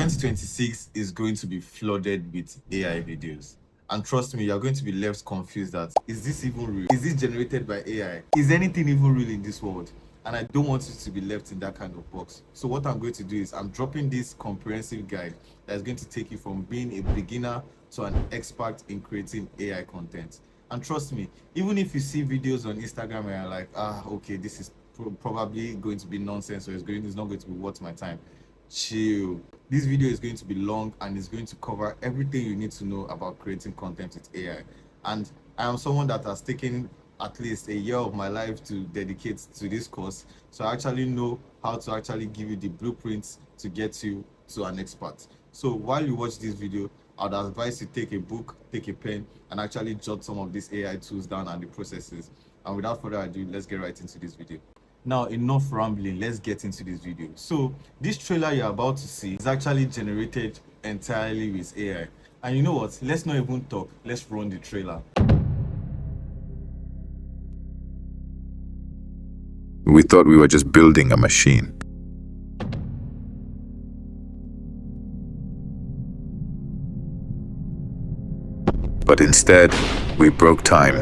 2026 is going to be flooded with AI videos. And trust me, you're going to be left confused that, is this even real? Is this generated by AI? Is anything even real in this world? And I don't want you to be left in that kind of box. So what I'm going to do is I'm dropping this comprehensive guide that's going to take you from being a beginner to an expert in creating AI content. And trust me, even if you see videos on Instagram and you're like, okay, this is probably going to be nonsense, or it's not going to be worth my time, chill. This video is going to be long and it's going to cover everything you need to know about creating content with AI. And I am someone that has taken at least a year of my life to dedicate to this course, so I actually know how to actually give you the blueprints to get you to an expert. So while you watch this video, I'd advise you take a book, take a pen, and actually jot some of these AI tools down and the processes. And without further ado, let's get right into this video. Now, enough rambling, let's get into this video. So this trailer you're about to see is actually generated entirely with AI. And you know what? Let's not even talk. Let's run the trailer. We thought we were just building a machine. But instead, we broke time.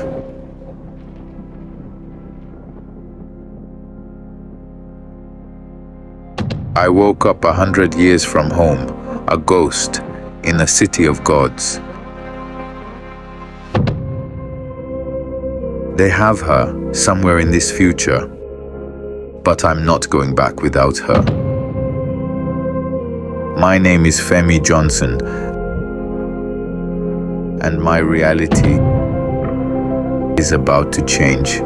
I woke up 100 years from home, a ghost, in a city of gods. They have her somewhere in this future, but I'm not going back without her. My name is Femi Johnson, and my reality is about to change.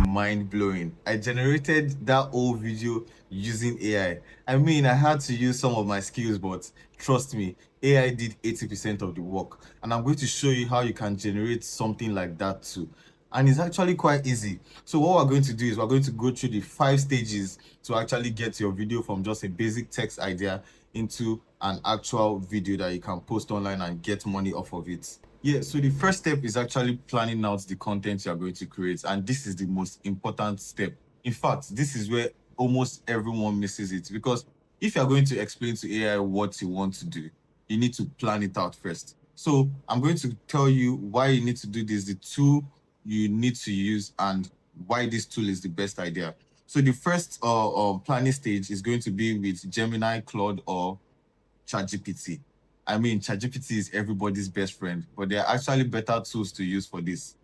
Mind-blowing. I generated that old video using AI. I mean, I had to use some of my skills, but trust me, AI did 80% of the work. And I'm going to show you how you can generate something like that too. And it's actually quite easy. So what we're going to do is we're going to go through the 5 stages to actually get your video from just a basic text idea into an actual video that you can post online and get money off of it. Yeah, so the first step is actually planning out the content you are going to create, and this is the most important step. In fact, this is where almost everyone misses it, because if you are going to explain to AI what you want to do, you need to plan it out first. So I'm going to tell you why you need to do this, the tool you need to use, and why this tool is the best idea. So the first planning stage is going to be with Gemini, Claude, or ChatGPT. I mean, ChatGPT is everybody's best friend, but there are actually better tools to use for this.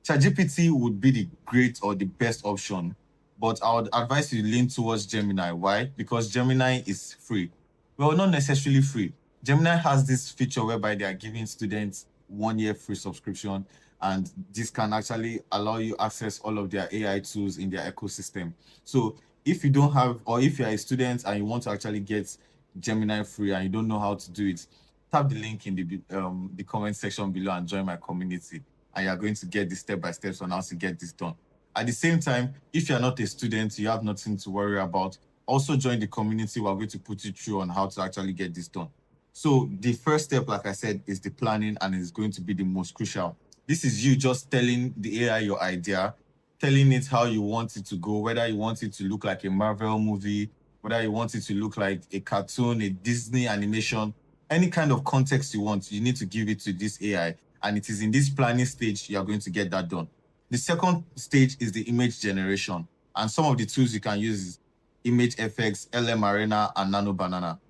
ChatGPT would be the great or the best option, but I would advise you lean towards Gemini. Why? Because Gemini is free. Well, not necessarily free. Gemini has this feature whereby they are giving students 1 year free subscription, and this can actually allow you access all of their AI tools in their ecosystem. So if you don't have, or if you're a student and you want to actually get Gemini free and you don't know how to do it, tap the link in the comment section below and join my community, and you're going to get the step-by-steps on how to get this done. At the same time, if you're not a student, you have nothing to worry about, also join the community. We're going to put you through on how to actually get this done. So the first step, like I said, is the planning, and it's going to be the most crucial. This is you just telling the AI your idea, telling it how you want it to go, whether you want it to look like a Marvel movie, whether you want it to look like a cartoon, a Disney animation, any kind of context you want, you need to give it to this AI. And it is in this planning stage you are going to get that done. The second stage is the image generation. And some of the tools you can use is Image FX, LM Arena, and Nano Banana.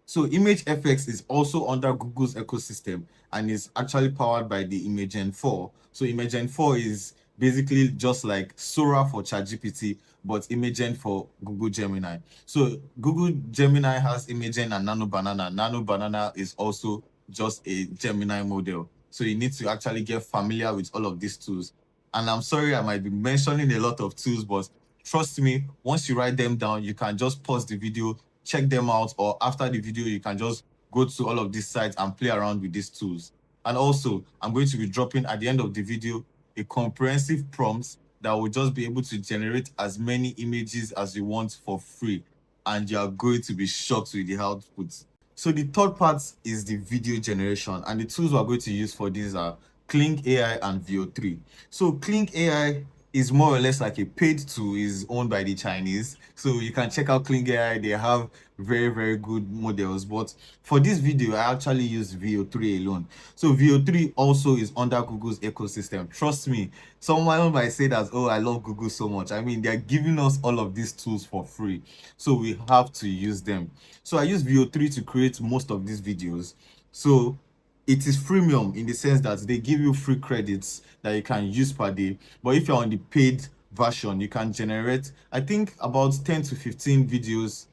So Image FX is also under Google's ecosystem and is actually powered by the Imagen 4. So Imagen 4 is basically just like Sora for ChatGPT, but Imagen for Google Gemini. So Google Gemini has Imagen and Nano Banana. Nano Banana is also just a Gemini model. So you need to actually get familiar with all of these tools. And I'm sorry I might be mentioning a lot of tools, but trust me, once you write them down, you can just pause the video, check them out, or after the video, you can just go to all of these sites and play around with these tools. And also, I'm going to be dropping at the end of the video a comprehensive prompt that will just be able to generate as many images as you want for free. And you are going to be shocked with the output. So the third part is the video generation, and the tools we're going to use for these are Kling AI and VO3. So Kling AI is more or less like a paid tool, is owned by the Chinese. So you can check out Kling AI. They have very, very good models. But for this video, I actually use VO3 alone. So VO3 also is under Google's ecosystem. Trust me, someone might say that, oh, I love Google so much. I mean, they're giving us all of these tools for free. So we have to use them. So I use VO3 to create most of these videos. So it is freemium in the sense that they give you free credits that you can use per day. But if you're on the paid version, you can generate, I think, about 10 to 15 videos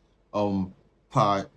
per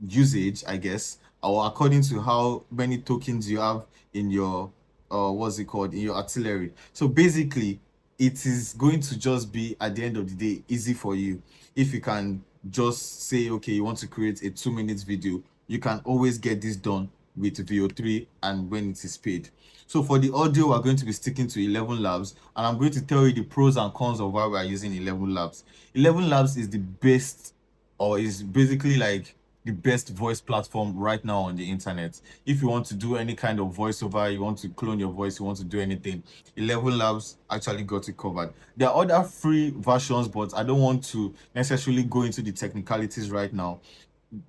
usage, I guess, or according to how many tokens you have in your what's it called, in your artillery. So basically, it is going to just be, at the end of the day, easy for you. If you can just say, okay, you want to create a 2 minute video, you can always get this done with VO3 and when it is paid. So for the audio, we're going to be sticking to 11 Labs, and I'm going to tell you the pros and cons of why we're using 11 Labs. 11 Labs is the best, or is basically like the best voice platform right now on the internet. If you want to do any kind of voiceover, you want to clone your voice, you want to do anything, 11 Labs actually got it covered. There are other free versions, but I don't want to necessarily go into the technicalities right now.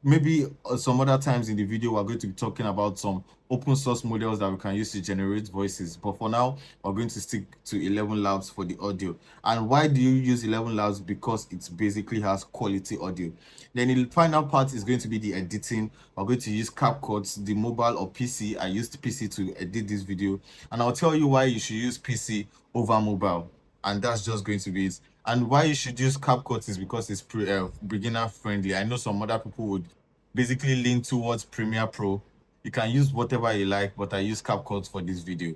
Maybe some other times in the video we're going to be talking about some open source models that we can use to generate voices, but for now we're going to stick to 11 Labs for the audio. And why do you use 11 Labs? Because it basically has quality audio. Then the final part is going to be the editing. We're going to use CapCut, the mobile or PC. I used PC to edit this video, and I'll tell you why you should use PC over mobile, and that's just going to be it. And why you should use CapCut is because it's beginner friendly. I know some other people would basically lean towards Premiere Pro. You can use whatever you like, but I use CapCut for this video.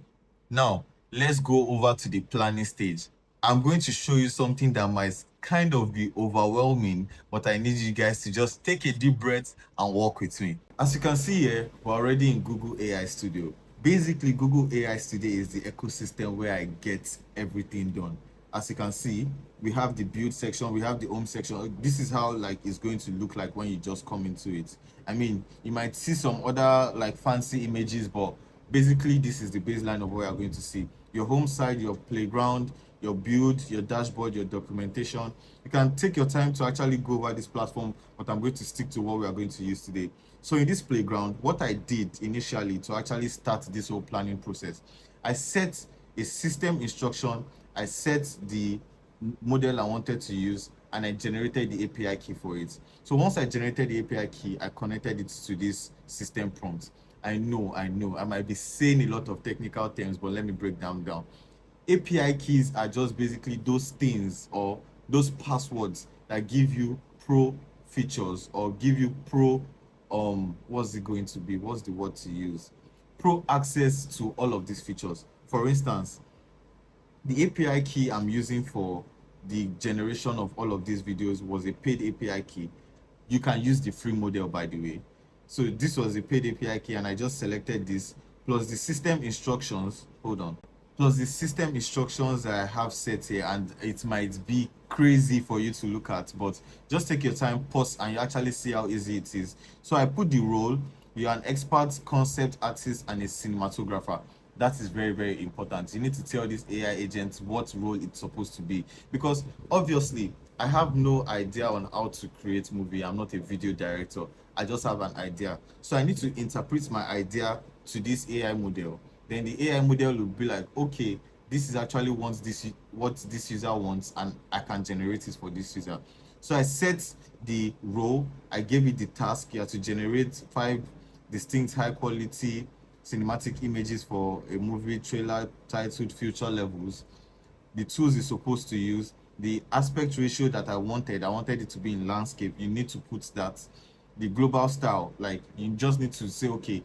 Now, let's go over to the planning stage. I'm going to show you something that might kind of be overwhelming, but I need you guys to just take a deep breath and walk with me. As you can see here, we're already in Google AI Studio. Basically, Google AI Studio is the ecosystem where I get everything done. As you can see, we have the build section, we have the home section. This is how like it's going to look like when you just come into it. I mean, you might see some other like fancy images, but basically this is the baseline of what you're going to see. Your home side, your playground, your build, your dashboard, your documentation. You can take your time to actually go over this platform, but I'm going to stick to what we are going to use today. So in this playground, what I did initially to actually start this whole planning process, I set a system instruction, I set the model I wanted to use, and I generated the API key for it. So once I generated the API key, I connected it to this system prompt. I know, I might be saying a lot of technical terms, but let me break them down. API keys are just basically those things or those passwords that give you pro features or give you pro what's it going to be? What's the word to use? Pro access to all of these features. For instance, the API key I'm using for the generation of all of these videos was a paid API key. You can use the free model, by the way. So this was a paid API key, and I just selected this plus the system instructions. Hold on. Plus the system instructions that I have set here, and it might be crazy for you to look at, but just take your time, pause, and you actually see how easy it is. So I put the role. You're an expert concept artist and a cinematographer. That is very, very important. You need to tell this AI agent what role it's supposed to be, because obviously I have no idea on how to create movie. I'm not a video director. I just have an idea. So I need to interpret my idea to this AI model. Then the AI model will be like, okay, this is actually what this user wants, and I can generate it for this user. So I set the role, I gave it the task. You have to generate 5 distinct high quality cinematic images for a movie trailer titled Future Levels. The tools you're supposed to use, the aspect ratio that I wanted it to be in landscape. You need to put that. The global style, like you just need to say, okay,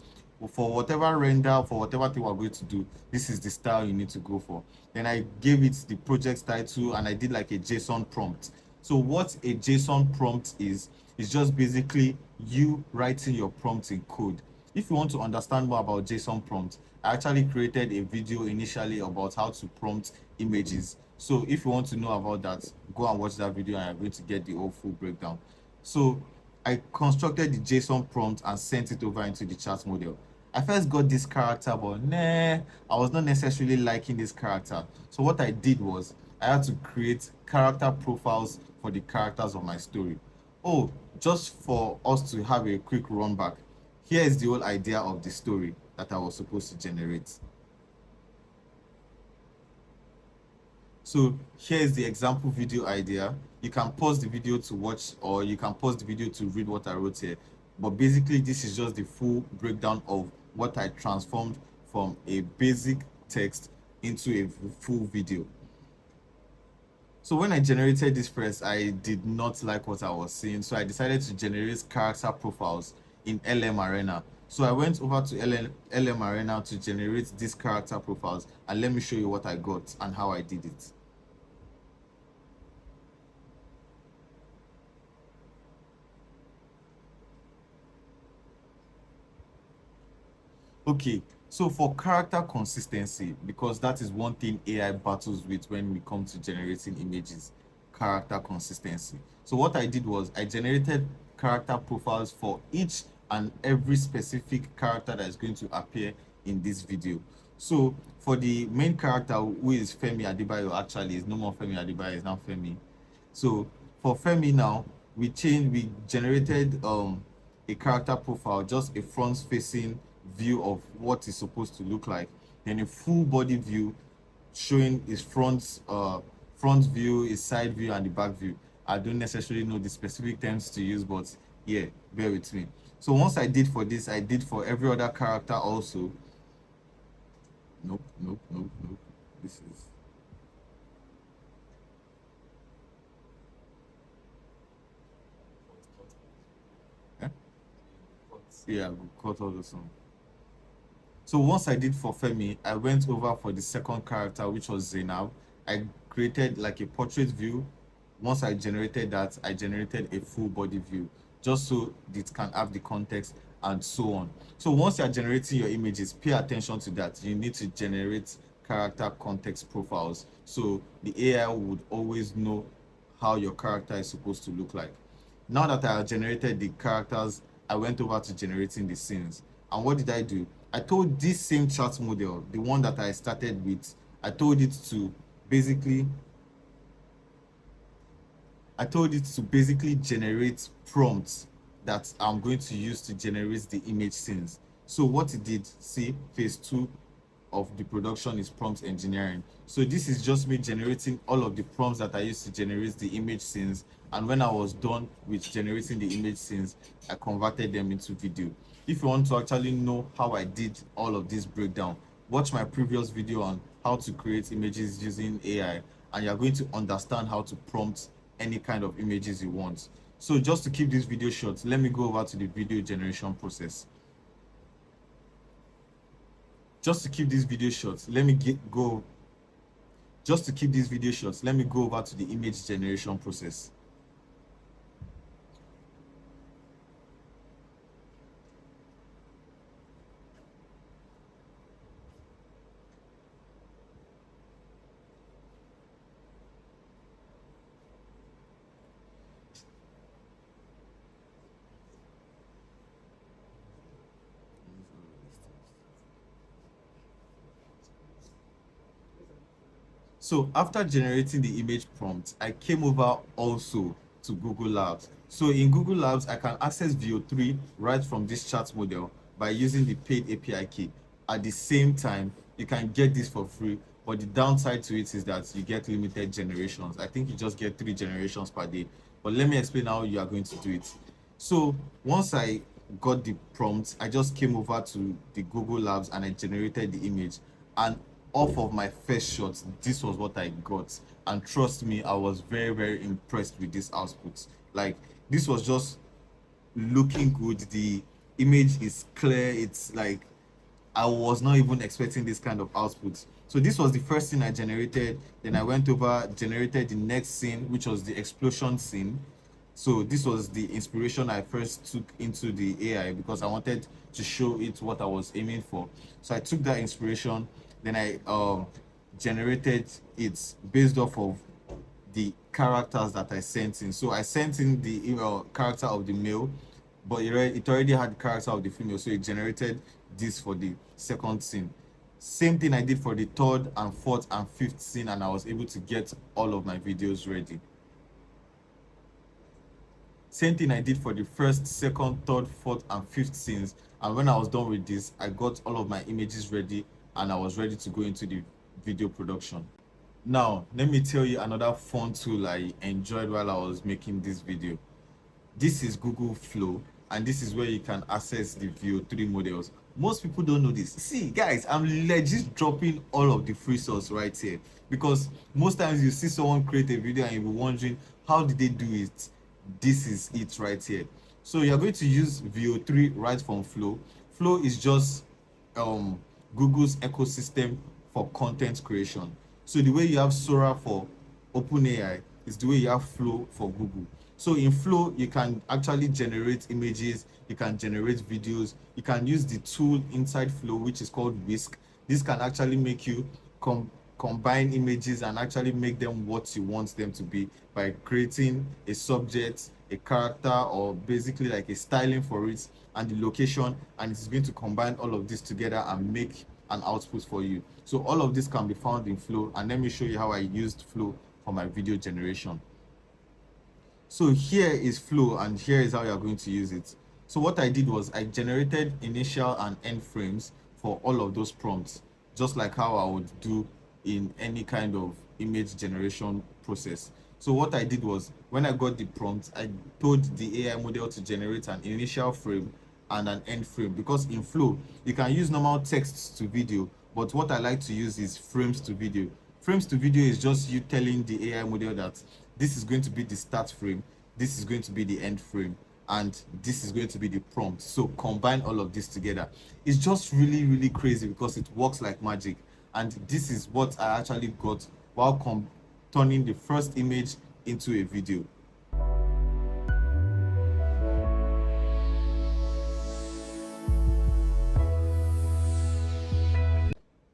for whatever render, for whatever thing we're going to do, this is the style you need to go for. Then I gave it the project title, and I did like a JSON prompt. So what a JSON prompt is just basically you writing your prompt in code. If you want to understand more about JSON prompt, I actually created a video initially about how to prompt images. So if you want to know about that, go and watch that video, and you're going to get the whole full breakdown. So I constructed the JSON prompt and sent it over into the chat model. I first got this character, but nah, I was not necessarily liking this character. So what I did was I had to create character profiles for the characters of my story. Oh, just for us to have a quick run back, here is the whole idea of the story that I was supposed to generate. So here is the example video idea. You can pause the video to watch, or you can pause the video to read what I wrote here. But basically, this is just the full breakdown of what I transformed from a basic text into a full video. So when I generated this first, I did not like what I was seeing. So I decided to generate character profiles in LM Arena. So I went over to LM Arena to generate these character profiles, and let me show you what I got and how I did it. Okay, so for character consistency, because that is one thing AI battles with when we come to generating images, character consistency. So what I did was I generated character profiles for each and every specific character that is going to appear in this video. So for the main character, who is Femi Adebayo, actually is no more Femi Adebayo, is now Femi. So for Femi now, we generated a character profile, just a front facing view of what is supposed to look like, then a full body view showing his front view, his side view, and the back view. I don't necessarily know the specific terms to use, but yeah, bear with me. So once I did for this, I did for every other character also. Nope, nope, nope, nope. This is eh? Yeah, we cut all the song. So once I did for Femi, I went over for the second character, which was Zainab. I created like a portrait view. Once I generated that, I generated a full body view, just so it can have the context and so on. So once you're generating your images, pay attention to that. You need to generate character context profiles, so the AI would always know how your character is supposed to look like. Now that I have generated the characters, I went over to generating the scenes. And what did I do? I told this same chat model, the one that I started with, I told it to basically generate prompts that I'm going to use to generate the image scenes. So what it did, see, phase 2 of the production is prompt engineering. So this is just me generating all of the prompts that I used to generate the image scenes, and when I was done with generating the image scenes, I converted them into video. If you want to actually know how I did all of this breakdown, watch my previous video on how to create images using AI, and you're going to understand how to prompt any kind of images you want. So just to keep this video short, let me go over to the video generation process. Just to keep this video short, let me go over to the image generation process. So after generating the image prompt, I came over also to Google Labs. So in Google Labs, I can access Veo 3 right from this chat model by using the paid API key. At the same time, you can get this for free, but the downside to it is that you get limited generations. I think you just get 3 generations per day. But let me explain how you are going to do it. So once I got the prompt, I just came over to the Google Labs and I generated the image. And off of my first shot, this was what I got. And trust me, I was very, very impressed with this output. Like, this was just looking good. The image is clear. It's like I was not even expecting this kind of output. So this was the first scene I generated. Then I went over, generated the next scene, which was the explosion scene. So this was the inspiration I first took into the AI because I wanted to show it what I was aiming for. So I took that inspiration, then I generated it based off of the characters that I sent in. So I sent in the email character of the male, but it already had the character of the female, so it generated this for the second scene. Same thing I did for the third and fourth and fifth scene, and I was able to get all of my videos ready. Same thing I did for the first, second, third, fourth, and fifth scenes. And when I was done with this, I got all of my images ready and I was ready to go into the video production. Now, let me tell you another fun tool I enjoyed while I was making this video. This is Google Flow, and this is where you can access the Veo 3 models. Most people don't know this. See, guys, I'm legit dropping all of the free source right here, because most times you see someone create a video and you'll be wondering, how did they do it? This is it right here. So you're going to use Veo 3 right from Flow. Flow is just Google's ecosystem for content creation. So the way you have Sora for OpenAI is the way you have Flow for Google. So in Flow, you can actually generate images, you can generate videos, you can use the tool inside Flow, which is called Whisk. This can actually make you combine images and actually make them what you want them to be by creating a subject, a character, or basically like a styling for it and the location, and it's going to combine all of this together and make an output for you. So all of this can be found in Flow, and let me show you how I used Flow for my video generation. So here is Flow, and here is how you're going to use it. So what I did was I generated initial and end frames for all of those prompts, just like how I would do in any kind of image generation process. So what I did was, when I got the prompt, I told the AI model to generate an initial frame and an end frame, because in Flow you can use normal text to video, but what I like to use is frames to video. Frames to video is just you telling the AI model that this is going to be the start frame, this is going to be the end frame, and this is going to be the prompt. So combine all of this together. It's just really, really crazy because it works like magic. And this is what I actually got while turning the first image into a video.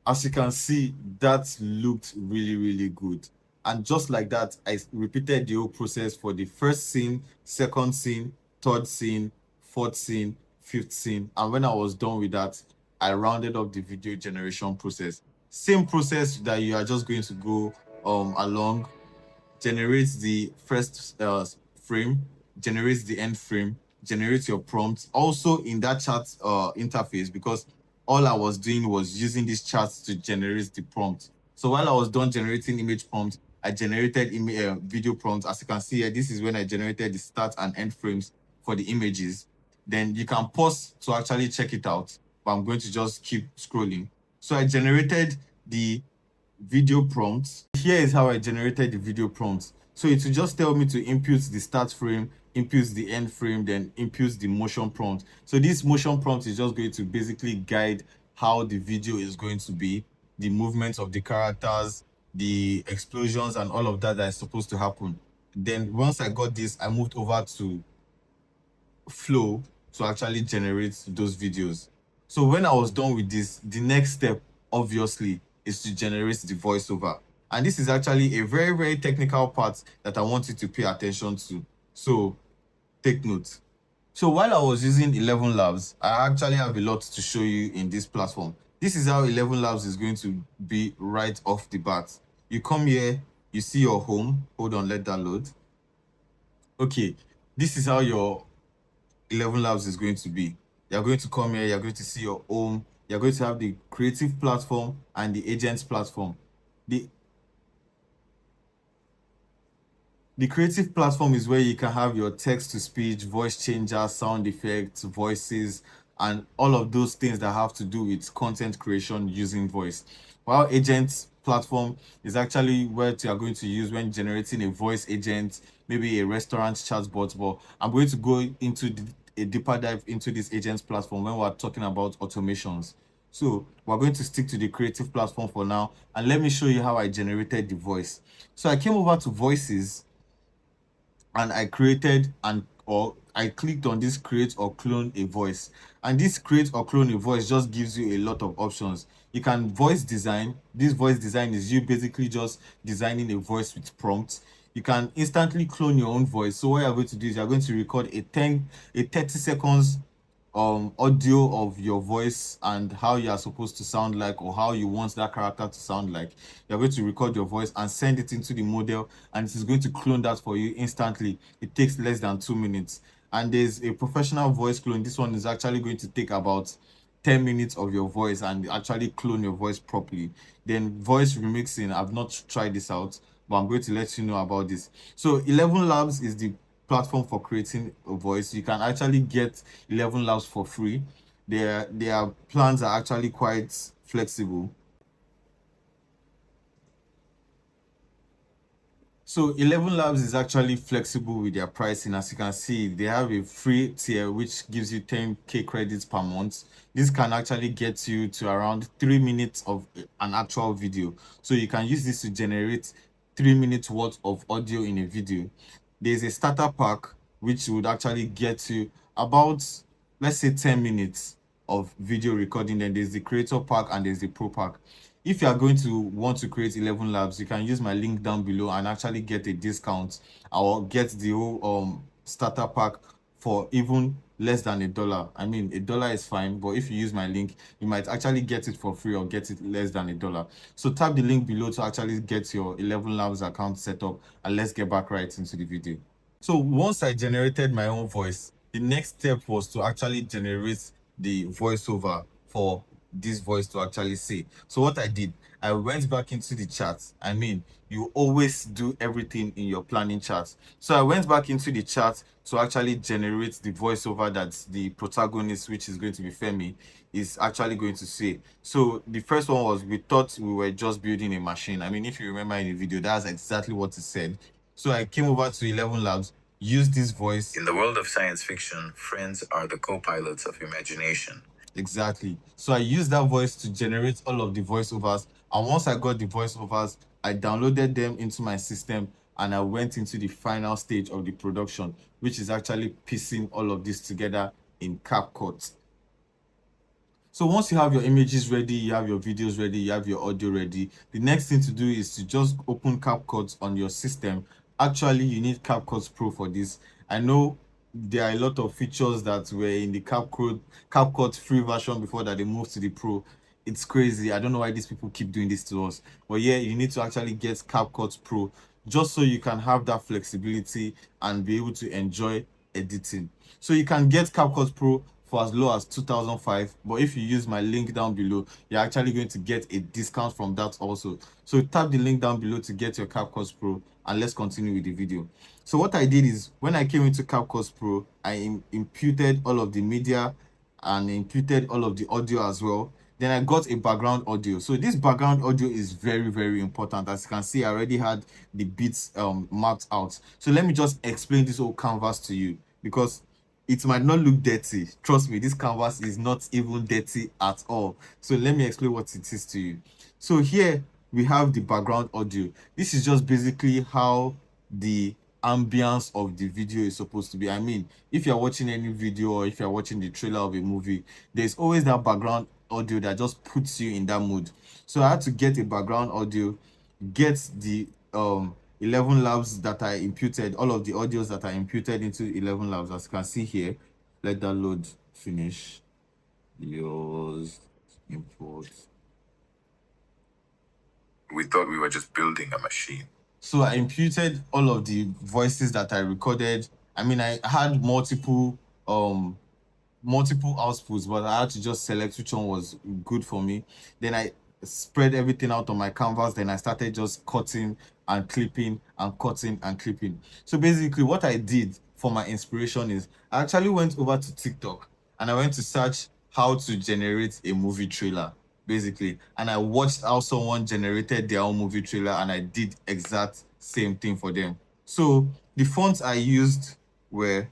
As you can see, that looked really, really good. And just like that, I repeated the whole process for the first scene, second scene, third scene, fourth scene, fifth scene. And when I was done with that, I rounded up the video generation process. Same process that you are just going to go along. Generates the first frame, generates the end frame, generates your prompt. Also in that chat interface, because all I was doing was using these charts to generate the prompt. So while I was done generating image prompt, I generated video prompts. As you can see here, this is when I generated the start and end frames for the images. Then you can pause to actually check it out, but I'm going to just keep scrolling. So I generated the video prompts. Here is how I generated the video prompts. So it will just tell me to input the start frame, input the end frame, then input the motion prompt. So this motion prompt is just going to basically guide how the video is going to be, the movements of the characters, the explosions, and all of that that is supposed to happen. Then once I got this, I moved over to Flow to actually generate those videos. So when I was done with this, the next step obviously is to generate the voiceover. And this is actually a very, very technical part that I want you to pay attention to. So take note. So while I was using 11 Labs, I actually have a lot to show you in this platform. This is how 11 Labs is going to be right off the bat. You come here, you see your home. Hold on, let that load. Okay, this is how your 11 Labs is going to be. You're going to come here, you're going to see your home, you're going to have the creative platform and the agents platform. The creative platform is where you can have your text to speech, voice changer, sound effects, voices, and all of those things that have to do with content creation using voice. While agents platform is actually what you are going to use when generating a voice agent, maybe a restaurant chatbot. But I'm going to go into a deeper dive into this agents platform when we're talking about automations. So we're going to stick to the creative platform for now, and let me show you how I generated the voice. So I came over to voices and I created I clicked on this create or clone a voice, and this create or clone a voice just gives you a lot of options. You can voice design. This voice design is you basically just designing a voice with prompts. you can instantly clone your own voice. So what you're going to do is you're going to record a 30 seconds audio of your voice and how you are supposed to sound like, or how you want that character to sound like. You're going to record your voice and send it into the model, and it is going to clone that for you instantly. It takes less than 2 minutes. And there's a professional voice clone. This one is actually going to take about 10 minutes of your voice and actually clone your voice properly. Then voice remixing, I've not tried this out, but I'm going to let you know about this. So 11 Labs is the platform for creating a voice. You can actually get 11 Labs for free. Their plans are actually quite flexible. So 11 Labs is actually flexible with their pricing. As you can see, they have a free tier which gives you 10k credits per month. This can actually get you to around 3 minutes of an actual video. So you can use this to generate 3 minutes worth of audio in a video. There's a starter pack which would actually get you about, let's say, 10 minutes of video recording. Then there's the creator pack and there's the pro pack. If you are going to want to create 11 labs, you can use my link down below and actually get a discount. I'll get the whole starter pack for even less than $1. I mean, $1 is fine, but if you use my link, you might actually get it for free or get it less than $1. So tap the link below to actually get your 11 labs account set up, and let's get back right into the video. So once I generated my own voice, the next step was to actually generate the voiceover for this voice to actually say. So what I did, I went back into the chat. I mean, you always do everything in your planning chart. So I went back into the chat to actually generate the voiceover that the protagonist, which is going to be Femi, is actually going to say. So the first one was, we thought we were just building a machine. I mean, if you remember in the video, that's exactly what it said. So I came over to 11 Labs, used this voice. In the world of science fiction, friends are the co-pilots of imagination. Exactly. So I used that voice to generate all of the voiceovers. And once I got the voiceovers, I downloaded them into my system and I went into the final stage of the production, which is actually piecing all of this together in CapCut. So once you have your images ready, you have your videos ready, you have your audio ready, the next thing to do is to just open CapCut on your system. Actually, you need CapCut Pro for this. I know there are a lot of features that were in the CapCut free version before that they moved to the Pro. It's crazy. I don't know why these people keep doing this to us. But yeah, you need to actually get CapCut Pro just so you can have that flexibility and be able to enjoy editing. So you can get CapCut Pro for as low as 2005, but if you use my link down below, you're actually going to get a discount from that also. So tap the link down below to get your CapCut Pro, and let's continue with the video. So what I did is, when I came into CapCut Pro, I imputed all of the media and imputed all of the audio as well. Then I got a background audio. So this background audio is very, very important. As you can see, I already had the beats marked out. So let me just explain this whole canvas to you, because it might not look dirty. Trust me, this canvas is not even dirty at all. So let me explain what it is to you. So here we have the background audio. This is just basically how the ambience of the video is supposed to be. I mean, if you're watching any video or if you're watching the trailer of a movie, there's always that background audio that just puts you in that mood. So I had to get a background audio, get the 11 labs that I imputed, all of the audios that I imputed into 11 labs. As you can see here, let that load finish. Yours, import. We thought we were just building a machine. So I imputed all of the voices that I recorded. I mean, I had multiple outputs, but I had to just select which one was good for me. Then I spread everything out on my canvas. Then I started just cutting and clipping and cutting and clipping. So basically what I did for my inspiration is, I actually went over to TikTok and I went to search how to generate a movie trailer, basically. And I watched how someone generated their own movie trailer, and I did exact same thing for them. So the fonts I used were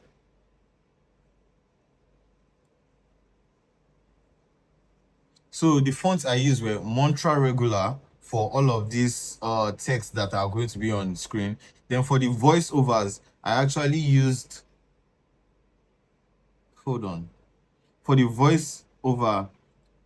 Mantra Regular for all of these texts that are going to be on screen. Then for the voiceovers, I actually used, hold on. For the voiceover,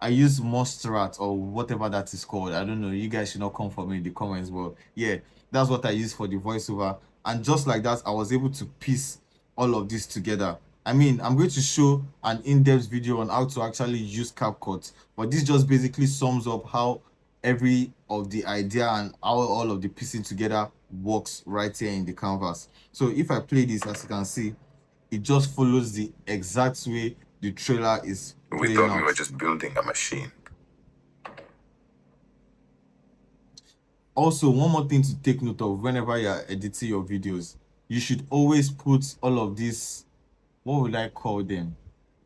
I use Mostrat or whatever that is called. I don't know. You guys should not come for me in the comments, but yeah, that's what I use for the voiceover. And just like that, I was able to piece all of this together. I mean, I'm going to show an in-depth video on how to actually use CapCut, but this just basically sums up how every of the idea and how all of the piecing together works right here in the canvas. So if I play this, as you can see, it just follows the exact way the trailer is We playing thought we were out. just building a machine. Also, one more thing to take note of whenever you're editing your videos, you should always put all of these, what would I call them,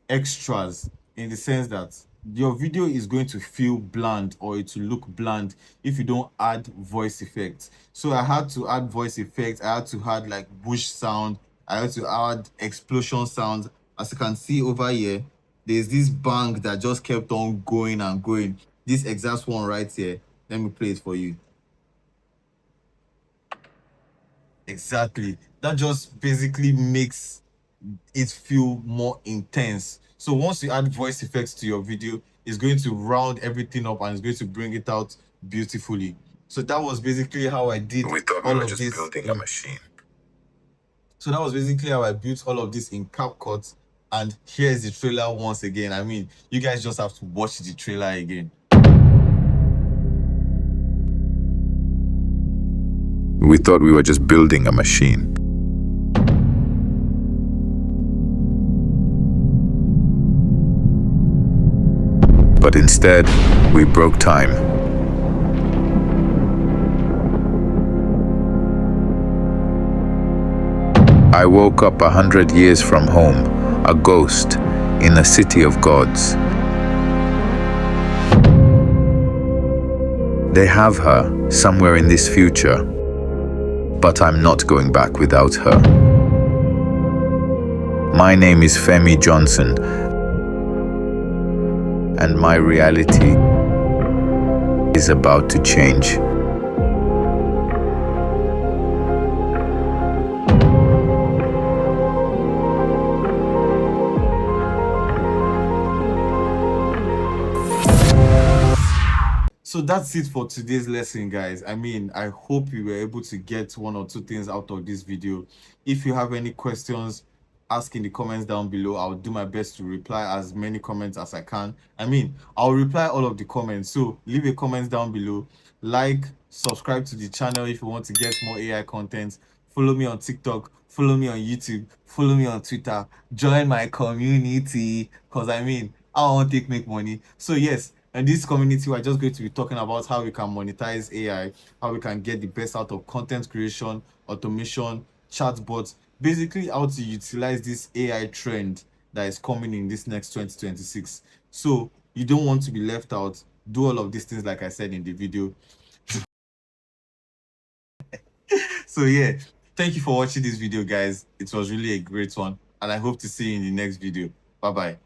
extras, in the sense that your video is going to feel bland or it will look bland if you don't add voice effects. So I had to add voice effects, I had to add like bush sound, I had to add explosion sounds. As you can see over here, there's this bang that just kept on going and going. This exact one right here, let me play it for you. Exactly. That just basically makes it feel more intense. So once you add voice effects to your video, it's going to round everything up and it's going to bring it out beautifully. So that was basically how I did We thought we all were of just this. building a machine. So that was basically how I built all of this in CapCut. And here's the trailer once again. I mean, you guys just have to watch the trailer again. We thought we were just building a machine. But instead, we broke time. I woke up 100 years from home, a ghost in a city of gods. They have her somewhere in this future, but I'm not going back without her. My name is Femi Johnson, and my reality is about to change. So that's it for today's lesson, guys. I mean, I hope you were able to get one or two things out of this video. If you have any questions, ask in the comments down below. I'll do my best to reply as many comments as I can. I mean, I'll reply all of the comments. So leave a comment down below. Like, subscribe to the channel if you want to get more AI content. Follow me on TikTok. Follow me on YouTube. Follow me on Twitter. Join my community. Because I mean, I want to make money. So yes, in this community, we're just going to be talking about how we can monetize AI, how we can get the best out of content creation, automation, chatbots, basically how to utilize this AI trend that is coming in this next 2026. So you don't want to be left out. Do all of these things like I said in the video. So yeah, thank you for watching this video, guys. It was really a great one, and I hope to see you in the next video. Bye bye.